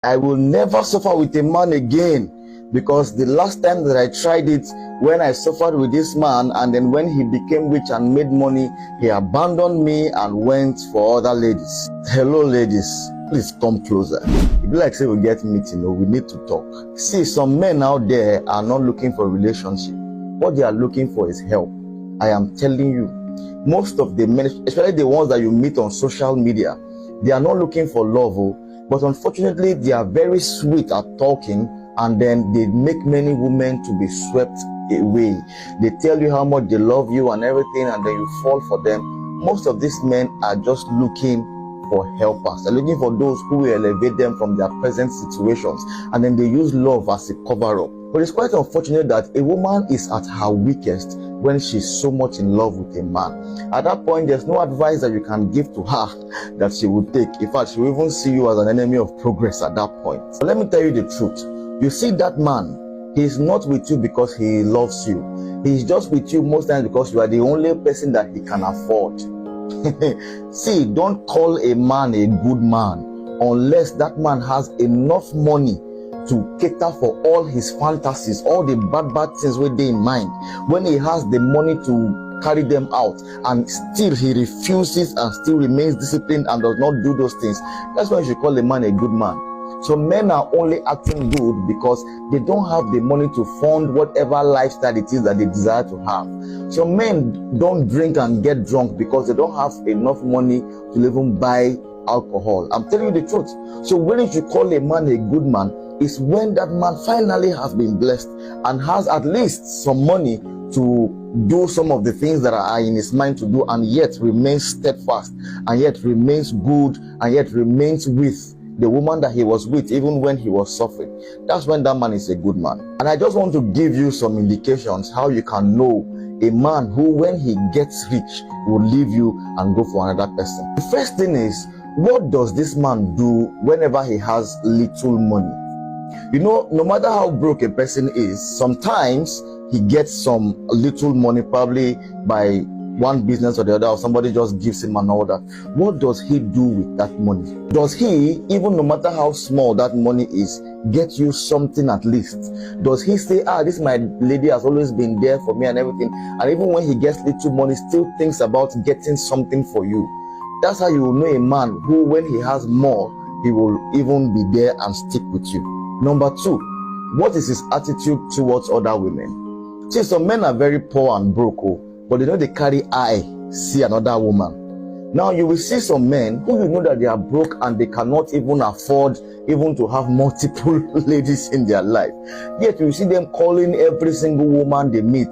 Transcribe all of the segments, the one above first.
I will never suffer with a man again, because the last time that I tried it, when I suffered with this man, and then when he became rich and made money, he abandoned me and went for other ladies. Hello ladies, please come closer. It be like say we get meeting, we need to talk. See, some men out there are not looking for a relationship. What they are looking for is help. I am telling you, most of the men, especially the ones that you meet on social media, they are not looking for love, but unfortunately they are very sweet at talking, and then they make many women to be swept away. They tell you how much they love you and everything, and then you fall for them. Most of these men are just looking for helpers. They're looking for those who will elevate them from their present situations, and then they use love as a cover-up. But it's quite unfortunate that a woman is at her weakest when she's so much in love with a man. At that point, there's no advice that you can give to her that she will take. In fact, she will even see you as an enemy of progress at that point. But let me tell you the truth. You see, that man, he is not with you because he loves you. He is just with you most times because you are the only person that he can afford. See, don't call a man a good man unless that man has enough money to cater for all his fantasies, all the bad things with they in mind. When he has the money to carry them out, and still he refuses and still remains disciplined and does not do those things, that's why you should call a man a good man. So men are only acting good because they don't have the money to fund whatever lifestyle it is that they desire to have. So men don't drink and get drunk because they don't have enough money to even buy alcohol. I'm telling you the truth. So when you should call a man a good man is when that man finally has been blessed and has at least some money to do some of the things that are in his mind to do, and yet remains steadfast, and yet remains good, and yet remains with the woman that he was with even when he was suffering. That's when that man is a good man. And I just want to give you some indications how you can know a man who, when he gets rich, will leave you and go for another person. The first thing is, what does this man do whenever he has little money? You know, no matter how broke a person is, sometimes he gets some little money, probably by one business or the other, or somebody just gives him an order. What does he do with that money? Does he, even no matter how small that money is, get you something at least? Does he say, this my lady has always been there for me and everything, and even when he gets little money, still thinks about getting something for you? That's how you will know a man who, when he has more, he will even be there and stick with you. Number two, what is his attitude towards other women? See, some men are very poor and broke, but they know they carry eye, see another woman. Now you will see some men who you know that they are broke and they cannot even afford even to have multiple ladies in their life. Yet you see them calling every single woman they meet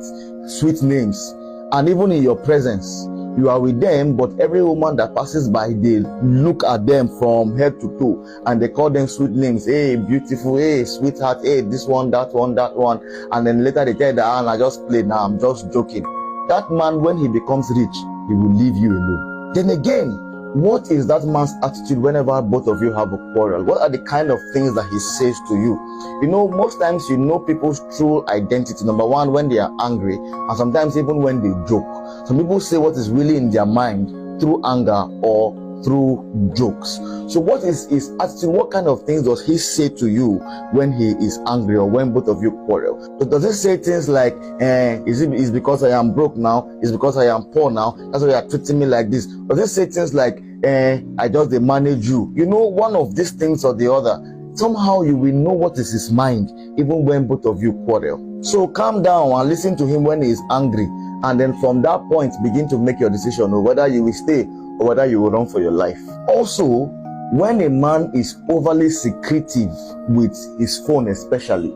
sweet names. And even in your presence, you are with them, but every woman that passes by, they look at them from head to toe and they call them sweet names. Hey, beautiful, hey, sweetheart, hey, this one, that one, that one. And then later they tell that, I just played, now I'm just joking. That man, when he becomes rich, he will leave you alone. Then again, what is that man's attitude whenever both of you have a quarrel? What are the kind of things that he says to you? You know, most times you know people's true identity. Number one, when they are angry, and sometimes even when they joke. Some people say what is really in their mind through anger or through jokes. So what is his attitude? What kind of things does he say to you when he is angry or when both of you quarrel? So does he say things like, is because I am broke now? Is because I am poor now? That's why you are treating me like this? Does he say things like, I just manage you? You know, one of these things or the other. Somehow you will know what is his mind even when both of you quarrel. So calm down and listen to him when he is angry, and then from that point begin to make your decision of whether you will stay or whether you will run for your life. Also, when a man is overly secretive with his phone, especially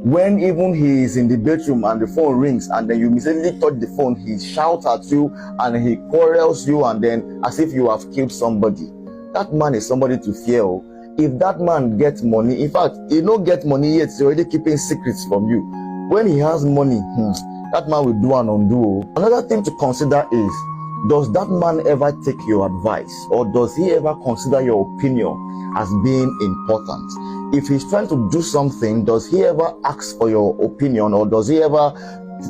when even he is in the bedroom and the phone rings and then you mistakenly touch the phone, he shouts at you and he quarrels you, and then as if you have killed somebody. That man is somebody to fear. If that man gets money, in fact, he don't get money yet, he's already keeping secrets from you. When he has money, that man will do and undo. Another thing to consider is, does that man ever take your advice, or does he ever consider your opinion as being important? If he's trying to do something, does he ever ask for your opinion, or does he ever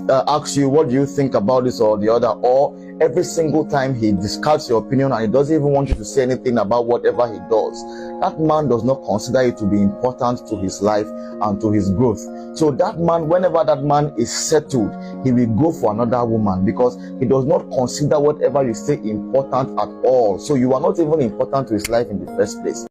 asks you, what do you think about this or the other, or every single time he discards your opinion and he doesn't even want you to say anything about whatever he does, that man does not consider it to be important to his life and to his growth. So that man, whenever that man is settled, he will go for another woman because he does not consider whatever you say important at all. So you are not even important to his life in the first place.